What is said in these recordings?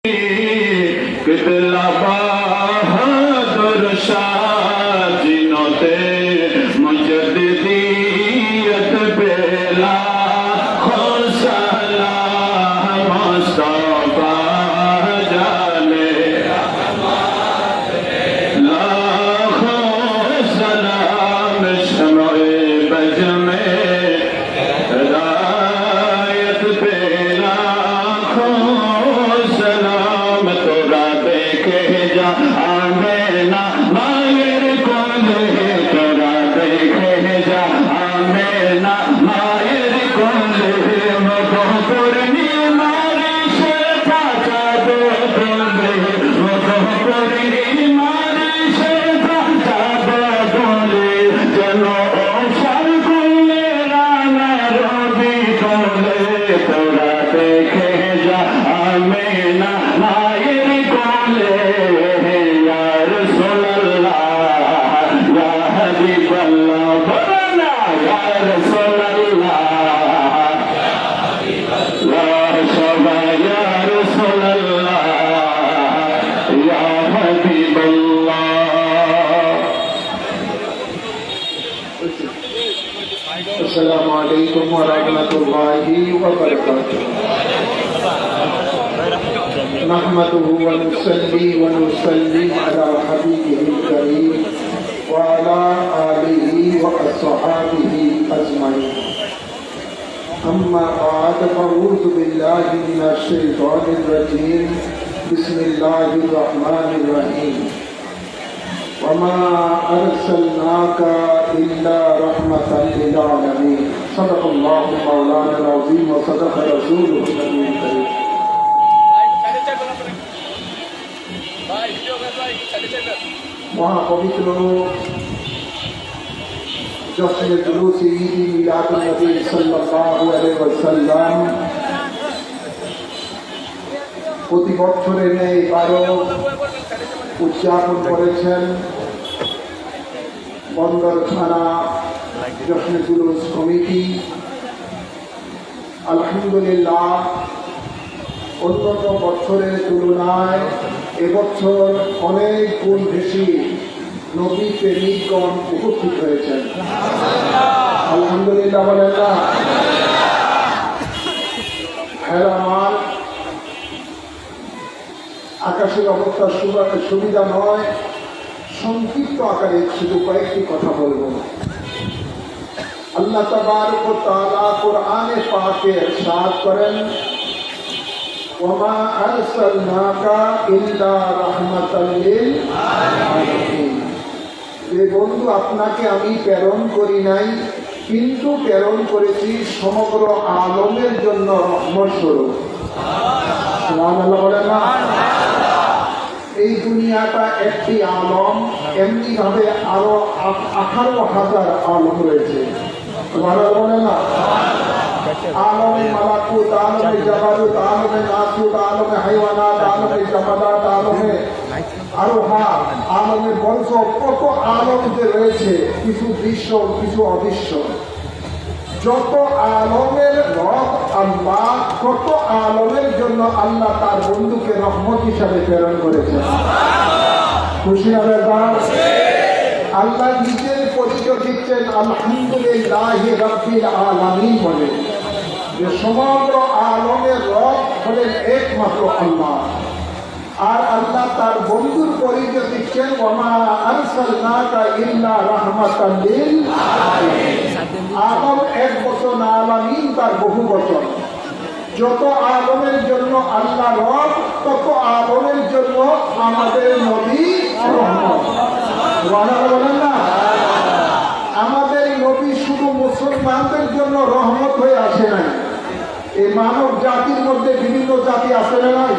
कितला बहादुर शाह जिनोते मुजद्दिदियत बेला खुसला मुस्तफा जाने लाखों सलाम शमए बज में रायत बेला आमेना मायर कोले तोरा देखे जा आमेना मायर कोले मतो पुरनी मारी से पाचा दो बोले मतो पुरनी मारी से पाचा दो बोले जनो शर कोले राना रोबी कोले तोरा देखे जा आमेना मायर कोले अस्सलामु अलैकुम व रहमतुल्लाहि व बरकातुहू। नहमदुहु व नुसल्ली व नुसल्लिम अला हबीबिहिल करीम व अला आलिहि व अस्हाबिहि अजमाइन। अम्मा बाद फअऊज़ु बिल्लाहि मिनश शैतानिर रजीम। बिस्मिल्लाहिर रहमानिर रहीम। वमा अरसलनाका इल्ला रहमतल लिल आलमीन। सदक़ल्लाहु मौलाना अज़ीम व सदक़ रसूलुहुल नबीयुल करीम। महापवित्र जश्न जुलूस ईद मिलादुन नबी सल्लल्लाहु अलैहि वसल्लाम প্রতি বছরের ন্যায় এবারও উদযাপন করেছেন বন্দর থানা জশ্ন জুলুস কমিটি। আলহামদুলিল্লাহ, অন্যান্য বছরের তুলনায় এবছর অনেক গুণ বেশি নবী প্রেমিকগণ উপস্থিত হয়েছেন। আলহামদুলিল্লাহ বলেন না? হ্যাঁ, আমার আকাশের অবস্থা সুবিধা নয়, সংক্ষিপ্ত আকারে শুধু কয়েকটি কথা বলবো। আল্লাহ তাবারক ওয়া তাআলা কোরআনে পাকে ইরশাদ করেন, ওয়ামা আরসালনাকা ইল্লা রাহমাতাল লিল আলামিন। যে বন্ধু, আপনাকে আমি প্রেরণ করি নাই, কিন্তু প্রেরণ করেছি সমগ্র আলমের জন্য রহমত স্বরূপ। সুবহানাল্লাহ বলেন না? এই দুনিয়াটা একটি আলম, এমনি ভাবে আরো 18,000 আলম রয়েছে। বলেন না? আলমে মালাকুত, আলমে জাবারুত, আলমে নাসুত, আলমে হাইওয়ানাত, আলমে জামাদাত, আলমে আরোহা, আলমে বংশ, কত আলম যে রয়েছে, কিছু দৃশ্য কিছু অদৃশ্য। যত আলমের রব আল্লাহ, কত আলমের জন্য আল্লাহ তার বন্ধুকে রহমত হিসাবে প্রেরণ করেছেন। খুশি হবে? আল্লাহ নিজের পরিচয় দিচ্ছেন আলহামদুলিল্লাহি রাব্বিল আলামিন বলে, যে সমগ্র আলমের রব হলেন একমাত্র আল্লাহ। আর আল্লাহ তার বন্ধুর পরিচয় দিচ্ছেন ওয়ামা আরসালনাকা ইল্লা রাহমাতাল লিল আলামিন। আলম এক বচন, আলামিন তার বহু বচন। যত আলমের জন্য আল্লাহ রব, তত আলমের জন্য আমাদের নবী রহমত। বলেন না? আমাদের নবী শুধু মুসলমানদের জন্য রহমত হয়ে আসে নাই। এই মানব জাতির মধ্যে বিভিন্ন জাতি আছে না নাই?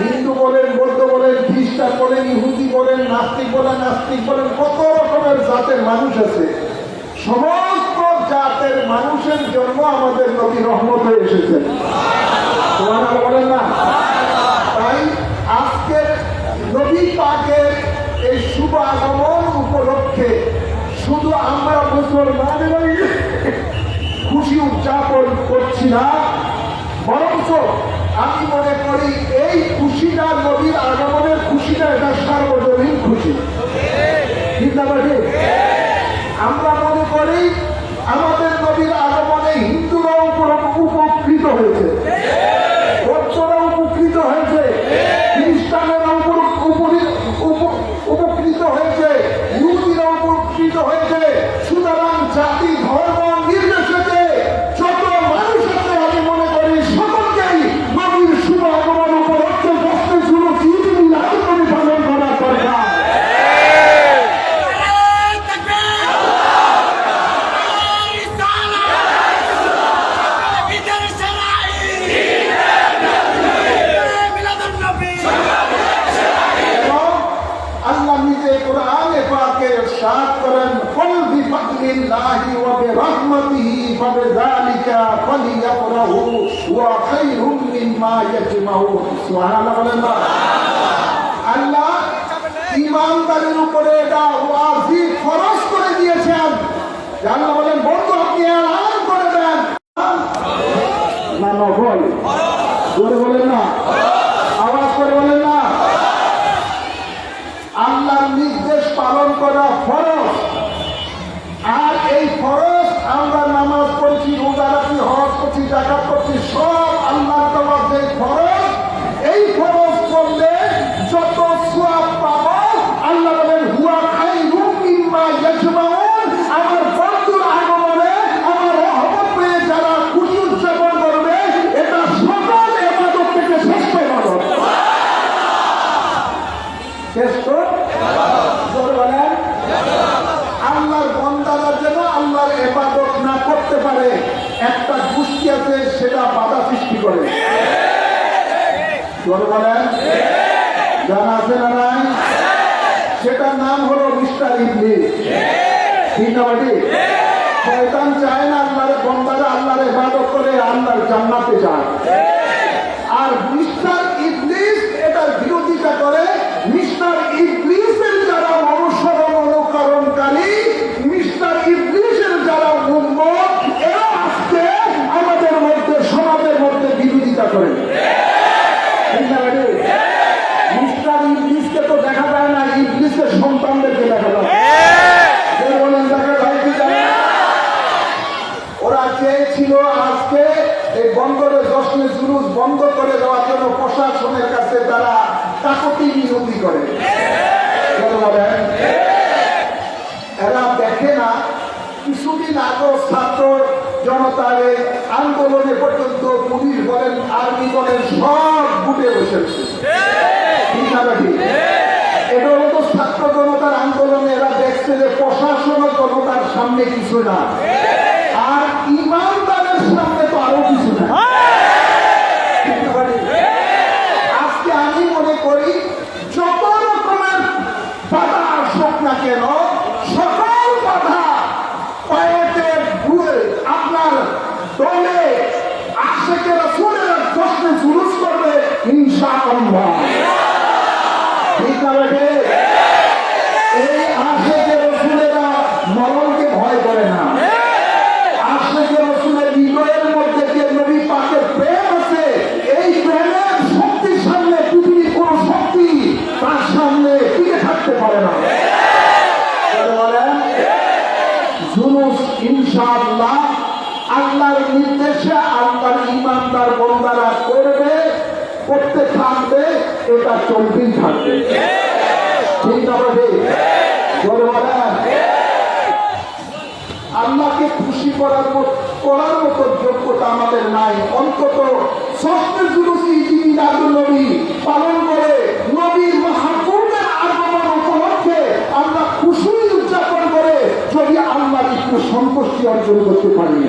হিন্দু বলেন, বৌদ্ধ বলেন, খ্রিস্টান বলেন, ইহুদি বলেন, নাস্তিক বলেন, নাস্তিক বলেন, কত রকমের জাতের মানুষ আছে। সমস্ত জাতের মানুষের জন্য আমাদের নবী রহমত হয়ে এসেছেন। বলেন না? তাই আজকের নবী পাকের এই শুভ আগমন উপলক্ষে শুধু আমরা মুসলমানেরাই খুশি উদযাপন করছি না, বরঞ্চ আমি মনে করি এই সার্বজনীন খুশি। ঠিক না ঠিক? আমরা মনে করি আমাদের নবীর আগমনে হিন্দুরা উপকৃত হয়েছে, বৌদ্ধরা উপকৃত হয়েছে, খ্রিস্টানেরা উপকৃত হয়েছে, ইহুদিরা উপকৃত হয়েছে। সুতরাং জাতি ধর্ম নির্বিশেষে যত মানুষ আছে আমি মনে করি সকলকেই নবীর শুভ আগমন উপলক্ষে বসতে শুরু ঈদ মিলাদ করে পালন করা দরকার। আল্লাহ নিজে কোরআনে পাকে ইরশাদ করেন, কুল বিফাদলিল্লাহি ওয়া বিরহমাতিহি ফাবিযালিকা ফালিয়াফরাহু ওয়া খায়রুম মিম্মা ইয়াজমাউন। সুবহানাল্লাহ বলেন না? আল্লাহ ঈমানদারের উপরে এটা ওয়াজিব ফরজ করে দিয়েছেন। আল্লাহ বলেন, বন্ধু আপনি এলান করে দেন না নফল। জোরে বলেন না, আওয়াজ করে বলেন না। আল্লাহর নির্দেশ পালন করা ফরজ। আর এই ফরজ আমরা নামাজ পড়ছি, রোজা রাখি, হজ করছি, যাকাত করছি, সব আল্লাহর দেওয়া যে ফরজ, এই ফরজ করলে যত সওয়াব পাবো আল্লাহ বলেন হুয়া খায়রুম মিম্মা ইয়াজমাউন। আমার বন্ধুর আগমনে আমার রহমত পেয়ে যারা খুশি উদযাপন করবে এটা সকল ইবাদত থেকে শ্রেষ্ঠ ইবাদত। শ্রেষ্ঠ বলেন আল্লাহর বান্দারা যেন আল্লাহর ইবাদত না করতে পারে একটা গোষ্ঠী আছে, সেটা বাধা সৃষ্টি করে। বলেন জানা আছে না নাই? সেটার নাম হলো মিস্টার ইবলিস। ঠিক না বাড়ি? শয়তান চায় না আল্লাহর বান্দারা আল্লাহর ইবাদত করে আল্লাহর জান্নাতে যায়। আর মিস্টার ইবলিস এটার বিরোধিতা করে। মিস্টার ইবলিসের যারা অনুসরণকারী, মিস্টার ইবলিসের যারা উম্মত, এরা আজকে আমাদের মধ্যে সমাজের মধ্যে বিরোধিতা করে। মিস্টার ইবলিসকে তো দেখা যায় না, ইবলিসের সন্তানদেরকে দেখা যায়। বলেন দেখা যায় কি জানে? ওরা চেয়েছিল আজকে এই বন্দরে জশ্নে জুলুস বন্ধ করে দেওয়ার জন্য প্রশাসনের কাছে তারা কাকতি মিনতি করে। এরা দেখে না কিছুদিন আগে ছাত্র জনতার আন্দোলনে পর্যন্ত পুলিশ বলেন, আর্মি বলেন, সব গুটে বসেছে। ঠিক না ঠিক? এটা হলো তো ছাত্র জনতার আন্দোলনে এরা দেখছে যে প্রশাসন জনতার সামনে কিছু না, আর ইমানদারের সামনে তো আরো কিছু না। আজকে আমি মনে করি যত রকমের বাধা আসুক না কেন, সকল বাধা পায়েতে ঘুরে আপনার দলে আশেকে রাসূলের জশ্নে জুলুস করবে ইনশাআল্লাহ। ঠিক না বেটে? এই আশেকে রাসূলেরা মরণকে ভয় করে না। আশেকে রাসূলের হৃদয়ের মধ্যে যে নবী পাকের প্রেম আছে, এই প্রেমের শক্তির সামনে পৃথিবীর কোন শক্তি তার সামনে টিকে থাকতে পারে না। জুলুস ইনশাআল্লাহ আল্লাহর নির্দেশে আল্লাহর ইমানদার বান্দারা করতে থাকবে, এটা চলতেই থাকবে। ঠিক আছে? আল্লাহকে খুশি করার মতো যোগ্যতা আমাদের নাই। অন্তত সবচেয়ে জুলুস নবী পালন করে নবীর মাহবুবের আগমন উপলক্ষে আমরা খুশি উদযাপন করে যদি আল্লাহ একটু সন্তুষ্টি অর্জন করতে পারি,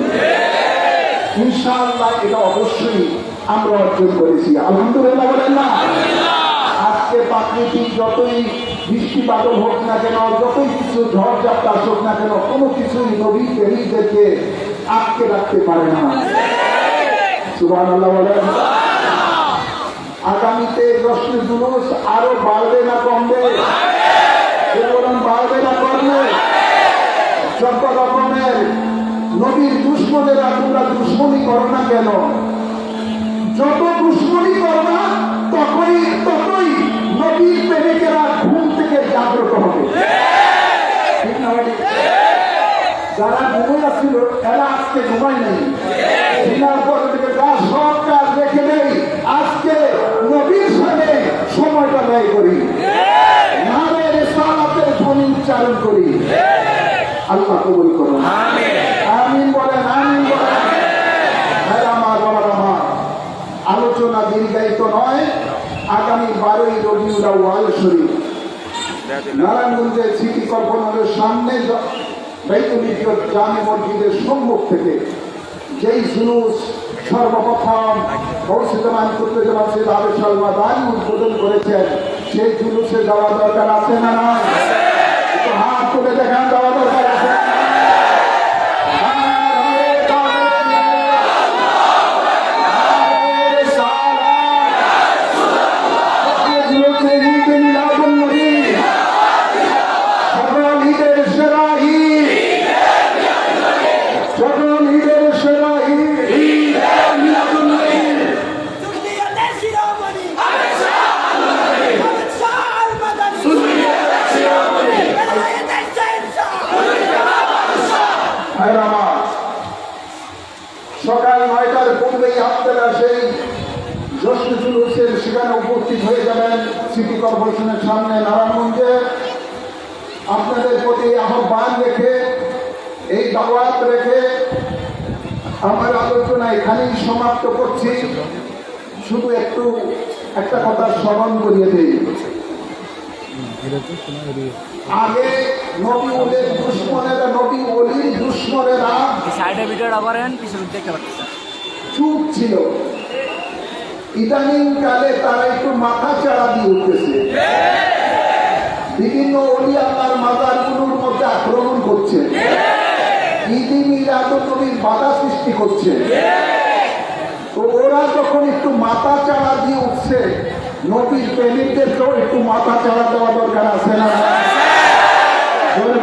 ইনশাআল্লাহ এটা অবশ্যই আমরা অর্জন করেছি। আলহামদুলিল্লাহ বলেন না? আজকে প্রাকৃতিক যতই বৃষ্টি বাদল হোক না কেন, যতই কিছু ঝড় ঝাপটা আসুক না কেন, কোনো কিছুই নবী প্রেমীদেরকে আটকে রাখতে পারে না। সুবহানাল্লাহ বলেন। আগামীতে জশ্নে জুলুস আরো বাড়বে না কমবে? বলুন, বাড়বে না কমবে? যত রকমের নবীর দুশ্মনেরা তোমরা দুশ্মনী করো না কেন, যত দুশ্মনী করো না ততই নবীর প্রেমিকেরা রাত্রে ঘুমাই নেই, দিনার পর থেকে কাজ সব কাজ রেখে নেই, আজকে নবীর সাথে সময়টা ব্যয় করি, নামের রিসালাতের ধ্বনি উচ্চারণ করি। আল্লাহ কবুল করুন, আমিন বলেন, আমিন বলেন। ভাই আমার, বাবার আমার, আলোচনা দীর্ঘায়িত নয়। আগামী 12ই রবিউল আউয়াল শরীফ নারায়ণগঞ্জের সিটি কর্পোরেশনের সামনে বাইতুল ইজ্জত জামে মসজিদের সম্মুখ থেকে যেই জুলুস সর্বপ্রথম গৌসুজ্জামান কুতুবুজ্জামান সাহেব আবেদ সালমাদানি উদ্বোধন করেছেন, সেই জুলুসে যাওয়া দরকার আছে না না? একটু হাত তুলে দেখান, যাওয়া দরকার আছে। সকাল 9টার পূর্বেই আপনারা সেই জশ্ন জুলুসের সেখানে উপস্থিত হয়ে যাবেন সিটি কর্পোরেশনের সামনে নারায়ণগঞ্জে। আপনাদের প্রতি আহ্বান রেখে, এই দাওয়াত রেখে আমার আলোচনা এখানেই সমাপ্ত করছি। শুধু একটা কথা স্মরণ করিয়ে দিই, আগে নবী ওলির দুশ্মনেরা, নবী ওলির দুশ্মনেরা চুপ ছিল, ইদানিং কালে তারা একটু মাথা চাড়া দিয়ে উঠতেছে, বিভিন্ন ওলি আল্লাহর মাজারগুলোর মধ্যে আক্রমণ করছে, ঈদে মিলাদুন নবীর বাধা সৃষ্টি করছে। তো ওরা যখন একটু মাথা চাড়া দিয়ে উঠছে, নবীর প্রেমিকদেরকেও একটু মাথা চাড়া দেওয়া দরকার আছে না?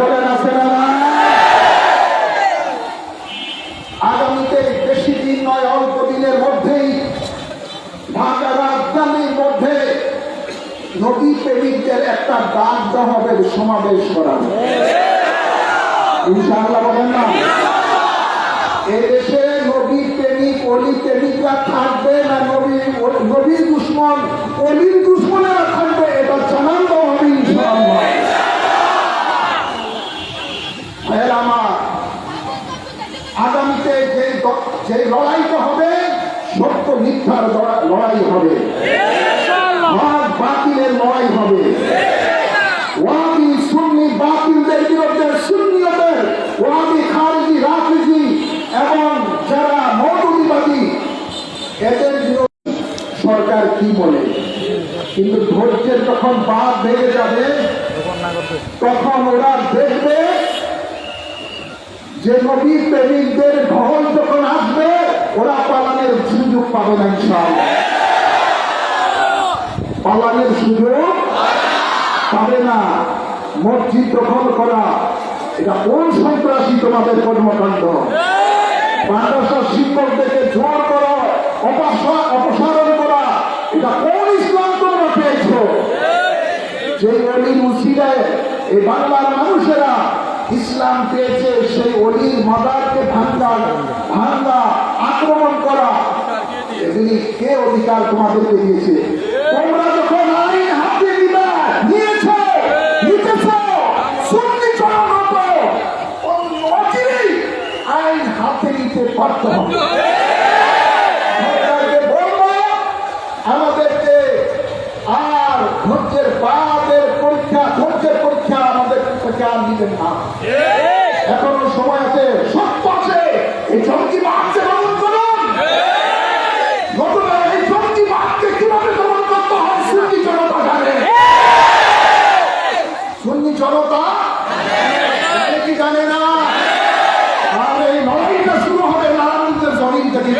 বলেন আছে না? আগামীতে বেশি দিন নয়, অল্প দিনের মধ্যেই ঢাকা রাজধানীর মধ্যে নবী প্রেমিকদের একটা ডাক দেওয়া হবে, সমাবেশ করা হবে ইনশাআল্লাহ, বলেন না? এদেশে নবী প্রেমিক, অলি প্রেমিকরা থাকবে না নবীর দুশ্মন, অলির দুশ্মনেরা থাকবে, এটা জানান দেওয়া হবে ইনশাআল্লাহ। আমার আগামীতে যে লড়াইটা হবে, সত্য মিথ্যার লড়াই হবে, হক বাতিলের লড়াই হবে, ওয়াহাবি সুন্নি বাতিলদের বিরুদ্ধে সুন্নিয়তের, ওয়াহাবি খারিজি রাফিজি এবং যারা মৌদুদিবাদী এদের বিরুদ্ধে সরকার কি বলে। কিন্তু ধৈর্যের যখন বাদ ভেঙে যাবে, তখন ওরা দেখবে যে নবী প্রেমিকদের ঢল যখন আসবে, ওরা পালানের সুযোগ পাবে না ইনশাআল্লাহ, পালানের সুযোগ পাবে না। মসজিদ দখল করা, এটা কোন সন্ত্রাসী তোমাদের কর্মকাণ্ড? মাদ্রাসা শিক্ষকদেরকে জোর করা, অপসারণ করা, এটা কোন ইসলাম তোমরা পেয়েছ? যে অলির উসিলায় এই বাংলার মানুষেরা ইসলাম পেয়েছে, সেই অলির মাদারকে ভাঙ্গা, আক্রমণ করা, এগুলি কে অধিকার তোমাদেরকে দিয়েছে? তোমরা যখন আইন হাতে নিয়েছ, সুন্নি জনগণ অচিরেই আইন হাতে নিতে পারতে হবে। সরকারকে বলবো, আমাদেরকে আর ধৈর্যের পরীক্ষা আমাদের থেকে আর দিবেন না। এখনো সময় আছে, সত্য আছে, এই জঙ্গিবাদকে দমন করুন। এই জঙ্গিবাদকে কিভাবে দমন করতে হয় সুন্নি জনতা জানে, সুন্নি জনতা কি জানে না? আর এই লড়াইটা শুরু হবে নারায়ণগঞ্জের জমিন থেকে।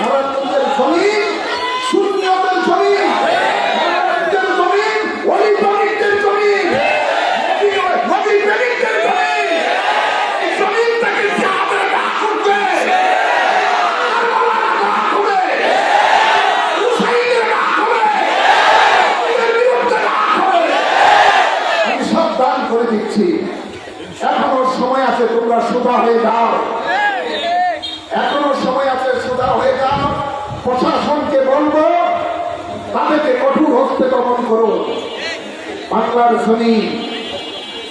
নারায়ণগঞ্জের জমিন সুন্নিয়তের জমিন, নারায়ণগঞ্জের জমিন ওলি প্রেমিকদের জমিন, নবী প্রেমিকদের জমিন। এই জমিন থেকে তাদেরকে কঠোর হস্তে দমন করো। বাংলার জমিন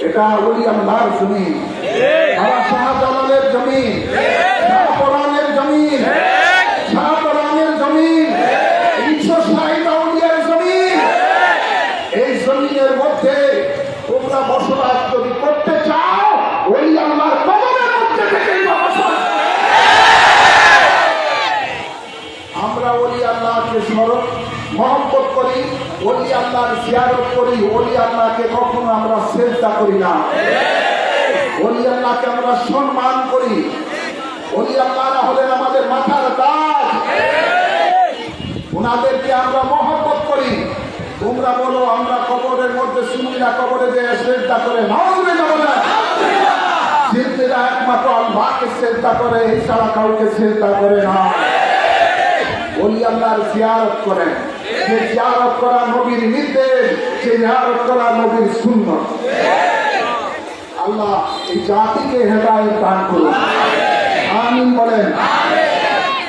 এটা ওলি আল্লাহর জমিন, বাবা শাহজালালের জমিন, শাহপরানের জমিন, শাহপরানের জমিন, 360 আউলিয়ার জমিন। এই জমিনের মধ্যে তোমরা বসবাস যদি করতে চাও, ওলি আল্লাহর কদমের মধ্যে থেকেই বসবাস। আমরা ওলি আল্লাহকে স্মরণ মহব্বত করি, ওলি আল্লাহর জিয়ারত করি। ওলি আল্লাহকে কখনো আমরা শ্রদ্ধা করি না, ওলি আল্লাহকে আমরা সম্মান করি। ওলি আল্লাহরা হলেন আমাদের মাথার তাজ, ওনাদেরকে আমরা মহব্বত করি। তোমরা বলো আমরা কবরের মধ্যে সুন্নিরা কবরে যে শ্রদ্ধা করে, নাউজুবিল্লাহ বলে। জিন্দেরা একমাত্র আল্লাহকে শ্রদ্ধা করে, এছাড়া কাউকে শ্রদ্ধা করে না। ওলি আল্লাহর জিয়ারত করেন, যে জিয়ারত করা নবীর নির্দেশ, যে জিয়ারত করা নবীর সুন্নাত। আল্লাহ এই জাতিকে হেদায়েত দান করুন, আমিন বলেন।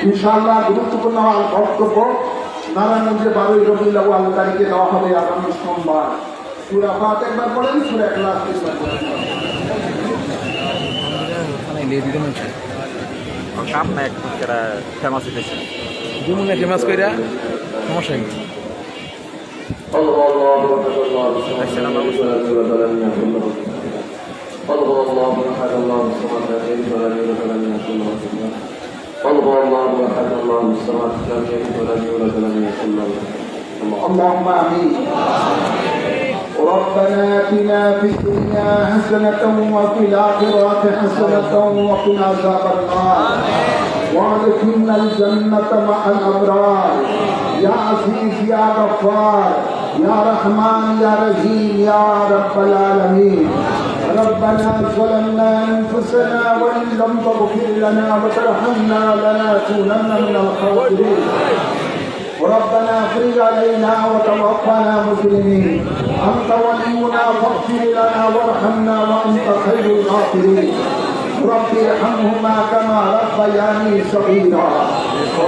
ইনশাআল্লাহ গুরুত্বপূর্ণ বক্তব্য নারায়ণগঞ্জে 12 রবিউল আউয়াল তারিখে দেওয়া হবে আগামী সোমবার। সূরা ফাতিহা একবার পড়েন, সূরা ইখলাস একবার পড়েন। কাম না একটু ফেমাস হয়েছে যেমন ফেমাস কইরা সমস্যা নেই। اللهم آمين. ربنا آتنا في الدنيا حسنة وفي الآخرة حسنة وقنا عذاب النار وادخلنا الجنة مع الأبرار يا عزيز يا غفار يا رحمن يا رحيم يا رب العالمين. ربنا ظلمنا أنفسنا وإن لم تغفر لنا وترحمنا لنكونن من الخاسرين. ربنا افرج علينا وتوفنا مسلمين. أنت ولينا فاغفر لنا وارحمنا وأنت خير الغافرين. رب ارحمهما كما ربياني صغيرا.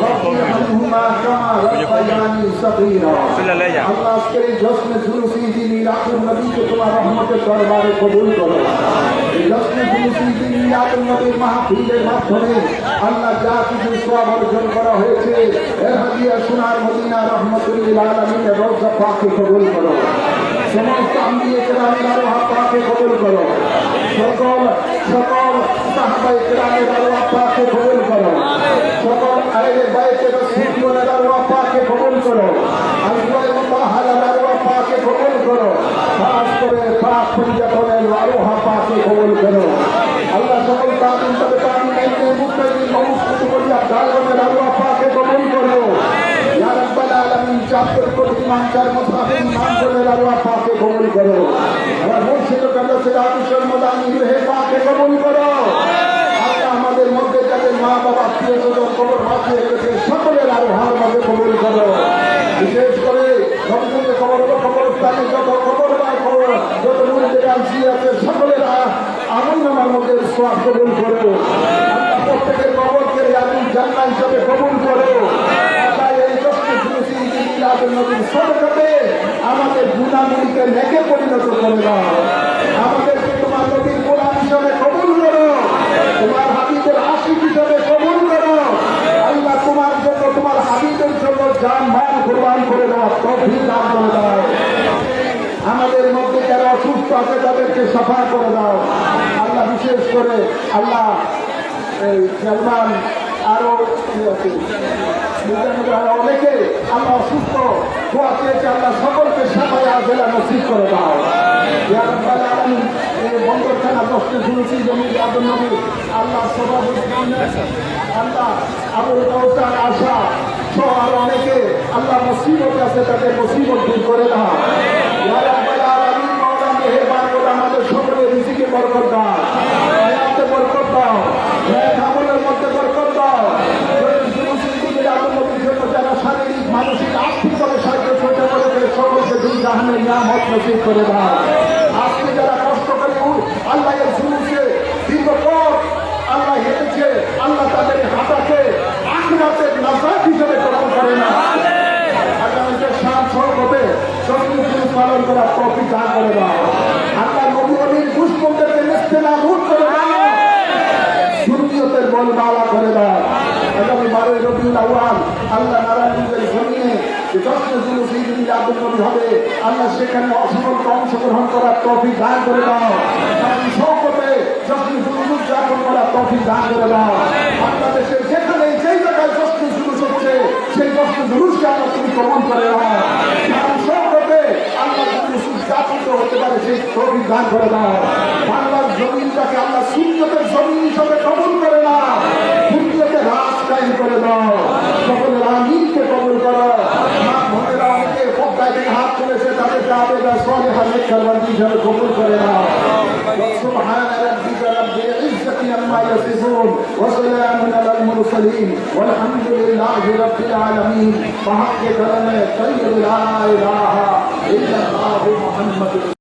رب ارحمهما كما ربياني صغيرا. আল্লাহ আজকের এই জশ্নে জুলুসি মিলাদুন নবীকে তোমার রহমতের দরবারে কবুল করো। এই জশ্নে জুলুসি মিলাদুন নবীর মাহফিলের মাধ্যমে আল্লাহ যা কিছু সওয়াব অর্জন করা হয়েছে, এর হাদিয়া সোনার মদিনা রহমতুল লিল আলামিনের রওজা পাকে কবুল করো। সমস্ত আম্বিয়া কেরামের আরওয়াহ পাকে কবুল করো। সকল সাহাবায়ে কেরামের আরওয়াহ পাকে কবুল করো। সকল আহলে বাইতে রাসূলের আরওয়াহ পাকে কবুল করো। আল্লাহর মুতাহারার আরওয়াহ পাকে কবুল করো। খাস করে পাক পঞ্জাবের আরওয়াহ পাকে কবুল করো। আল্লাহ সকল তামিন তবে তামিন এতে মুস্তাকিম মৌসুম করিয়া দালগণের আরওয়াহ পাকে কবুল করো। ইয়া রাব্বাল আলামিন চাকর কোটি ইমানদার মুতাহিন মানজুরের আরওয়াহ পাকে কবুল করো। আমার মুর্শিদ কাদা সিরাতুল মাদানি রহে পাকে কবুল করো। আল্লাহ আমাদের মধ্যে যাদের মা বাবা আত্মীয় স্বজন কবর মাঝে রেখেছে সকলের আরওয়াহের মধ্যে কবুল করো। বিশেষ করে রমজানের কবরস্থানে যত কবরবাই কবর যত মুরিদের আলসি আছে সকলের আমলনামার মধ্যে সওয়াব কবুল করো। আল্লাহ প্রত্যেকের কবরকে আপনি জান্নাত হিসেবে কবুল করো। আল্লাহ এই জশ্নে জুলুসি মিলাদুন নবীর সদকাতে আমাদের গুনাহগুলিকে নেকে পরিণত করে দাও। আমাদেরকে তোমার নবীর গোলাম হিসেবে কবুল করো, তোমার হাবিবের আশিক হিসেবে কবুল করো। আল্লাহ তোমার জন্য তোমার হাবিবের জন্য জান মান কুরবান করে দাও, তৌফিক দান করে দাও। আমাদের মধ্যে যারা অসুস্থ আছে তাদেরকে সাফা করে দাও। আল্লাহ বিশেষ করে আল্লাহ এই সালমান আরো অনেকে আল্লাহ অসুস্থ দোয়া চেয়েছে, আল্লাহ সকলকে সাফাই আজেলা নসিব করে দাও। ইয়া রাব্বাল আলামিন এই বন্দরখানা দশটি জুলুসি জমি আদম নবী আল্লাহ সভাপতি আল্লাহ আবুল কাউসার আশা সহ আরো অনেকে আল্লাহ মুসিবত আছে তাদের মুসিবত দূর করে দাও। ইয়া রাব্বাল আলামিন মাওলা মেহেরবান করে আমাদের সকলের রিজিকে বরকত দাও, হায়াতে বরকত দাও, নেক আমলের মধ্যে বরকত দাও। যারা শারীরিক মানসিক আর্থিকভাবে সাহায্য করতে পারে সকলকে দুই জাহানের নিয়ামত নসিব করে দাও। আজকে যারা কষ্ট করে আল্লাহ এর জুলুসে দীর্ঘ পথ আল্লাহ হেঁটেছে, আল্লাহ তাদের হাঁটাকে আখিরাতের নাজাত হিসেবে গ্রহণ করে না। আগামীতে শান্তি অর্জন করার তৌফিক দান করে দাও। আল্লাহ নবী নবীর দুশমনদেরকে নেস্তেনাবুদ করে দাও, সুন্নিয়তের বলবালা করে দাও। আগামী 12 রবিউল আউয়াল আল্লাহ নারায়ণগঞ্জের জমিনে যে জশ্নে জুলুস ঈদ মিলাদ আব্দুল নবী হবে, আল্লাহ সেখানে অসমর্থ অংশগ্রহণ করার তৌফিক দান করে দাও। সকলে জশ্নে জুলুস উদযাপন করার তৌফিক দান করে দাও। বাংলাদেশের যেখানে যেই জায়গায় জশ্নে জুলুস হচ্ছে সেই জশ্নে জুলুসকে আল্লাহ তুমি কবুল করে দাও। সকলে আল্লাহ জুলুস উদযাপিত হতে পারে সেই তৌফিক দান করে দাও। বাংলার জমিনটাকে আল্লাহ সুন্নতের জমিন হিসাবে কবুল করে দাও, সুন্নতের রাজ কায়েম করে দাও। সকলের আমিনকে কবুল করো। মা বোনেরা অনেকে পর্দায় থেকে হাত তুলেছে, তাদেরকে আবেদা সালেহা নেককার বান্দী হিসাবে কবুল করে দাও। সুবহান রাব্বিকা রাব্বিল ইজ্জাতি আম্মা ইয়াসিফুন ওয়া সালামুন আলাল মুরসালিন ওয়ালহামদুলিল্লাহি রাব্বিল আলামিন। ফাহাক্কে কালামে তাইয়্যিব লা ইলাহা ইল্লাল্লাহু মুহাম্মাদুর